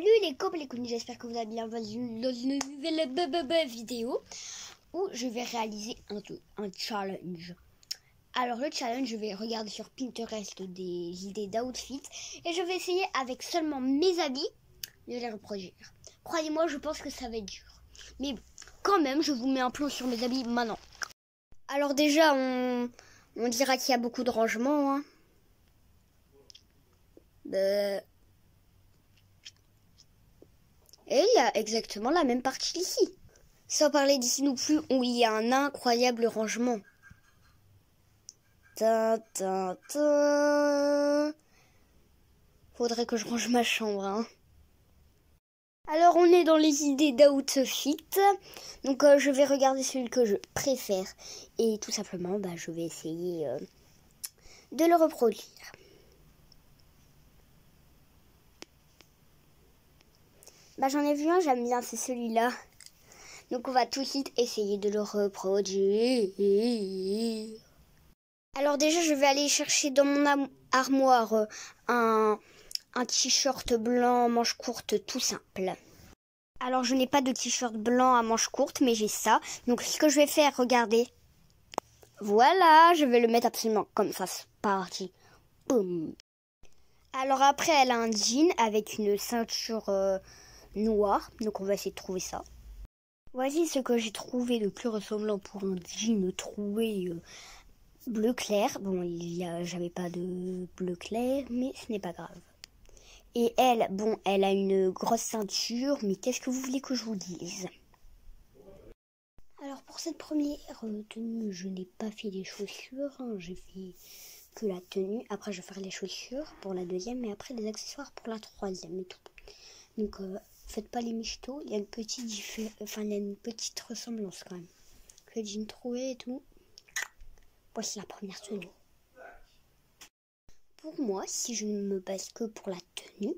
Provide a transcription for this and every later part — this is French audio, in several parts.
Salut les copains, j'espère que vous allez bien dans une nouvelle vidéo où je vais réaliser un challenge. Alors le challenge, je vais regarder sur Pinterest des idées d'outfits et je vais essayer avec seulement mes habits de les reproduire. Croyez-moi, je pense que ça va être dur. Mais quand même, je vous mets un plan sur mes habits maintenant. Alors déjà, on dira qu'il y a beaucoup de rangements. Hein. Et il y a exactement la même partie d'ici. Sans parler d'ici non plus, où il y a un incroyable rangement. Faudrait que je range ma chambre. Hein. Alors on est dans les idées d'outfit. Donc je vais regarder celui que je préfère. Et tout simplement, je vais essayer de le reproduire. J'en ai vu un, j'aime bien, c'est celui-là. Donc on va tout de suite essayer de le reproduire. Alors déjà, je vais aller chercher dans mon armoire un t-shirt blanc manche courte tout simple. Alors je n'ai pas de t-shirt blanc à manche courte, mais j'ai ça. Donc ce que je vais faire, regardez. Voilà, je vais le mettre absolument comme ça, c'est parti. Boum. Alors après, elle a un jean avec une ceinture noire. Donc on va essayer de trouver ça. Voici ce que j'ai trouvé de plus ressemblant pour un jean troué bleu clair. Bon, j'avais pas de bleu clair, mais ce n'est pas grave. Et elle, elle a une grosse ceinture, mais qu'est-ce que vous voulez que je vous dise? Alors pour cette première tenue, je n'ai pas fait les chaussures, hein. J'ai fait que la tenue. Après, je vais faire les chaussures pour la deuxième, et après les accessoires pour la troisième et tout. Donc, faites pas les michetots. Il y a une petite il y a une petite ressemblance quand même. Le jean troué et tout. Voici la première tenue. Pour moi, si je ne me base que pour la tenue,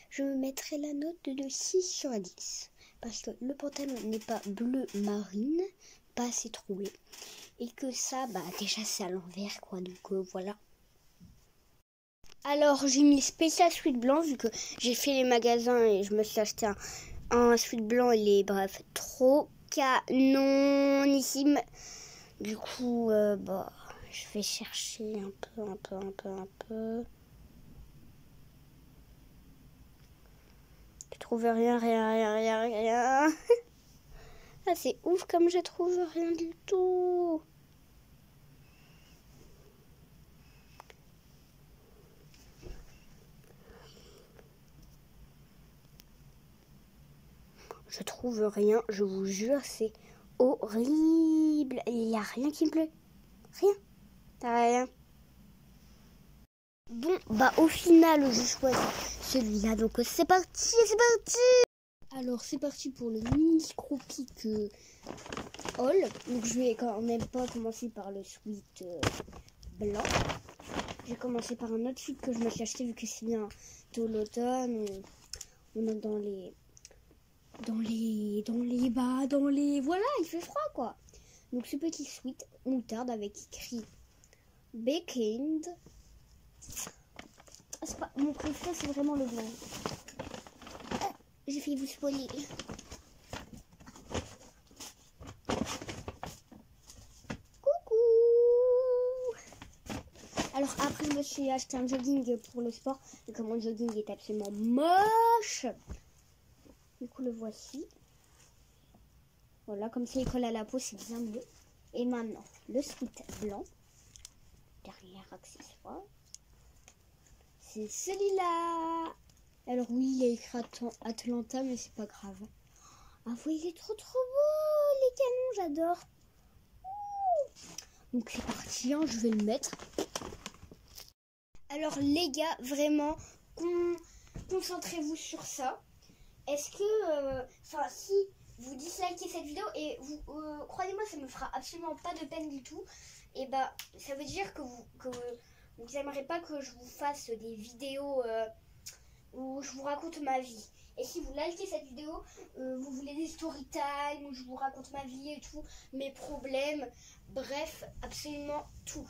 je me mettrai la note de 6 sur 10. Parce que le pantalon n'est pas bleu marine, pas assez troué. Et que ça, déjà c'est à l'envers quoi, donc voilà. Alors j'ai mis spécial sweat blanc vu que j'ai fait les magasins et je me suis acheté un sweat blanc. Il est bref trop canonissime. Du coup je vais chercher un peu. Je trouve rien. Ah, c'est ouf comme je trouve rien du tout. Je trouve rien, je vous jure, c'est horrible. Il n'y a rien qui me plaît. Rien. Bon, au final, je choisis celui-là. Donc, c'est parti. Alors, c'est parti pour le micro-pic haul. Donc, je vais quand même pas commencer par le sweat blanc. Je vais commencer par un autre sweat que je me suis acheté vu que c'est bientôt l'automne. On est dans les... Voilà, il fait froid, quoi. Donc, ce petit sweat moutarde avec écrit Backend. Mon préféré, c'est vraiment le blanc. J'ai failli vous spoiler. Coucou. Alors après, je me suis acheté un jogging pour le sport. Et comme mon jogging est absolument moche, du coup le voici. Voilà, comme ça il colle à la peau, c'est bien mieux. Et maintenant, le sweat blanc. Dernier accessoire. C'est celui-là. Alors oui, il y a écrit Atlanta, mais c'est pas grave. Ah oui, il est trop beau, les canons, j'adore. Donc c'est parti, hein, je vais le mettre. Alors les gars, vraiment, concentrez-vous sur ça. Est-ce que, si vous dislikez cette vidéo, et vous, croyez-moi, ça me fera absolument pas de peine du tout. Et ça veut dire que vous n'aimerez pas que je vous fasse des vidéos où je vous raconte ma vie. Et si vous likez cette vidéo, vous voulez des story time où je vous raconte ma vie et tout, mes problèmes, bref, absolument tout.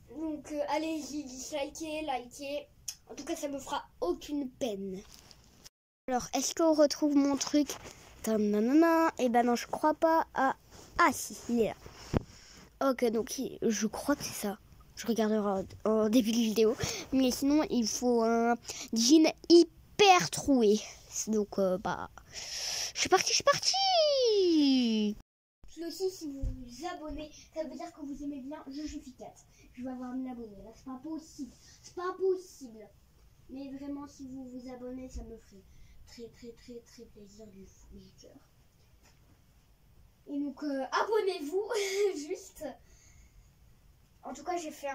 Donc allez-y, dislikez, likez, En tout cas, ça me fera aucune peine. Alors, est-ce qu'on retrouve mon truc? Tananana. Eh ben non, je crois pas. Ah si, il est là. Ok, donc je crois que c'est ça. Je regarderai en début de vidéo. Mais sinon, il faut un jean hyper troué. Donc, je suis parti. Aussi, si vous vous abonnez, ça veut dire que vous aimez bien Justificat. Je vais avoir 1000 abonnés. Là, c'est pas possible. Mais vraiment, si vous vous abonnez, ça me ferait très plaisir du cœur. Et donc, abonnez-vous, juste. En tout cas, j'ai fait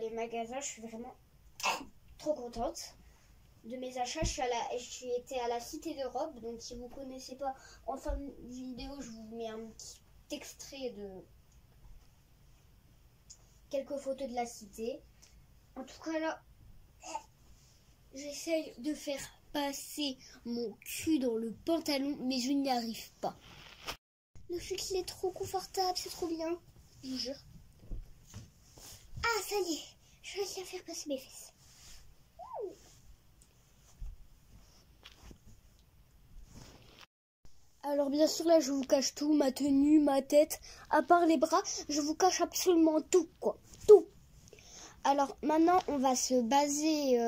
les magasins. Je suis vraiment trop contente de mes achats. J'ai été à la Cité d'Europe. Donc, si vous ne connaissez pas, en fin de vidéo, je vous mets un petit extrait de quelques photos de la cité. En tout cas, là, j'essaye de faire passer mon cul dans le pantalon, mais je n'y arrive pas. Le fixe, il est trop confortable, c'est trop bien, je vous jure. Ah, ça y est, je vais essayer de faire passer mes fesses. Alors bien sûr, là, je vous cache tout, ma tenue, ma tête, à part les bras, je vous cache absolument tout, quoi, tout. Alors maintenant, on va se baser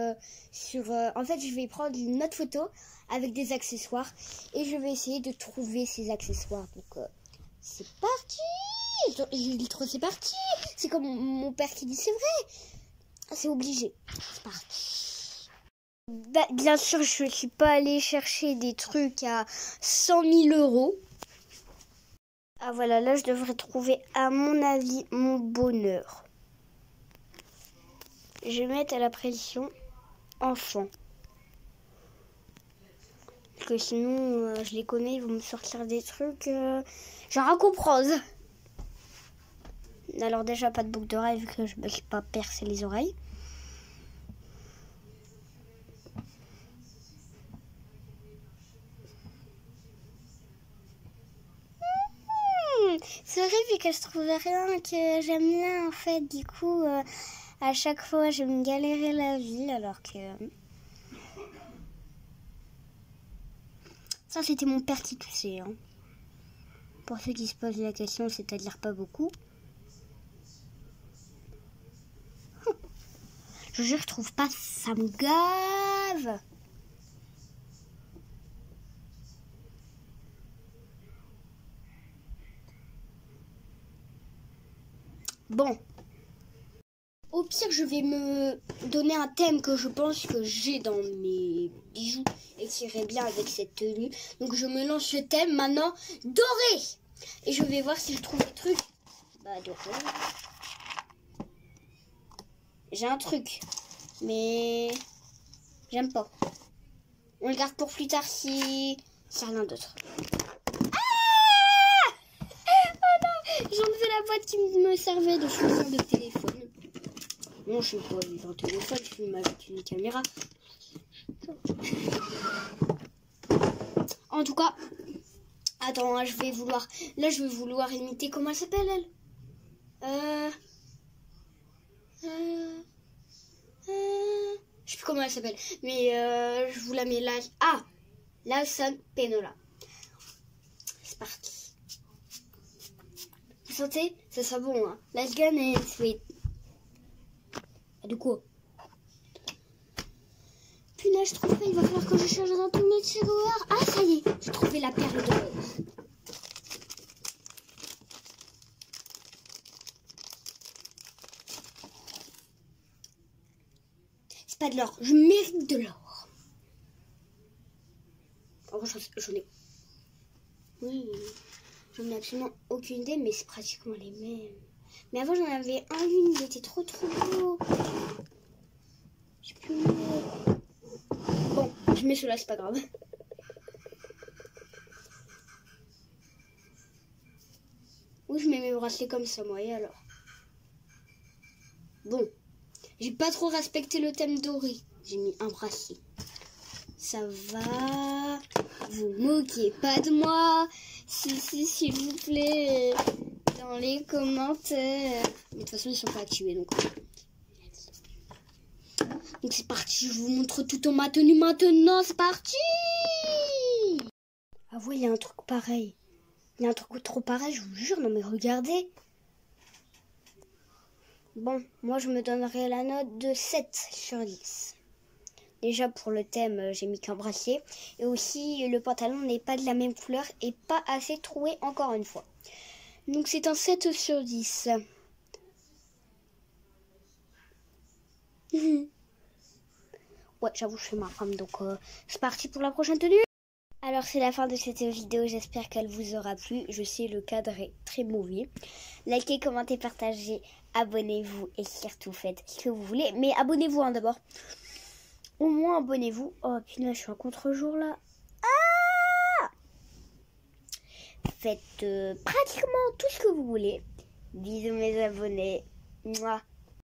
sur... en fait, je vais prendre une autre photo avec des accessoires et je vais essayer de trouver ces accessoires. Donc, c'est parti. Je dis trop, c'est parti. C'est comme mon père qui dit, c'est vrai. C'est obligé. C'est parti. Bien sûr, je ne suis pas allée chercher des trucs à 100 000 €. Ah voilà, là, je devrais trouver, à mon avis, mon bonheur. Je vais mettre à la pression enfant. Parce que sinon, je les connais, ils vont me sortir des trucs genre à comprendre. Alors déjà, pas de boucle d'oreille vu que je ne me suis pas percé les oreilles. C'est vrai vu que je trouvais rien que j'aime bien en fait. Du coup, à chaque fois, je me galérais la vie alors que... Ça, c'était mon père qui toussait. Hein. Pour ceux qui se posent la question, c'est-à-dire pas beaucoup. Je retrouve pas, ça me gave. Bon. Au pire, je vais me donner un thème que je pense que j'ai dans mes bijoux et qui irait bien avec cette tenue. Donc, je me lance le thème maintenant doré. Et je vais voir si je trouve des trucs. Doré. J'ai un truc. Mais j'aime pas. On le garde pour plus tard si rien d'autre. Ah oh non, j'ai enlevé la boîte qui me servait de fond de téléphone. Non, je suis pas un téléphone, je filme avec une caméra. En tout cas, attends, hein, je vais vouloir imiter. Comment elle s'appelle, elle? Je sais plus comment elle s'appelle, mais je vous la mets là. Ah, Lawson Penola. C'est parti. Vous sentez? Ça sent bon, hein. Let's go and sweet. Du coup, punaise, je trouve pas. Il va falloir que je cherche dans tous mes tiroirs. Ah, ça y est, j'ai trouvé la perle d'or. C'est pas de l'or, je mérite de l'or. En vrai, j'en ai... Oui, j'en ai absolument aucune idée, mais c'est pratiquement les mêmes. Mais avant, j'en avais un, il était trop beau. J'ai plus... Bon, je mets cela, c'est pas grave. Ou je mets mes bracelets comme ça, moi, et alors? Bon, j'ai pas trop respecté le thème doré. J'ai mis un bracelet. Ça va. Vous moquez pas de moi. Si, s'il vous plaît. Dans les commentaires. Mais de toute façon, ils sont pas tués, donc... Donc c'est parti, je vous montre tout en ma tenue maintenant, c'est parti. Ah ouais, il y a un truc pareil. Il y a un truc trop pareil, je vous jure, non mais regardez. Bon, moi je me donnerai la note de 7 sur 10. Déjà pour le thème, j'ai mis qu'un bracelet. Et aussi, le pantalon n'est pas de la même couleur et pas assez troué encore une fois. Donc c'est un 7 sur 10. Ouais, j'avoue, je fais ma femme, donc c'est parti pour la prochaine tenue. Alors c'est la fin de cette vidéo, j'espère qu'elle vous aura plu. Je sais, le cadre est très mauvais. Likez, commentez, partagez, abonnez-vous et surtout faites ce que vous voulez. Mais abonnez-vous hein, d'abord. Au moins abonnez-vous. Oh punaise, je suis en contre-jour là. Ah, faites pratiquement tout ce que vous voulez. Bisous mes abonnés. Mouah.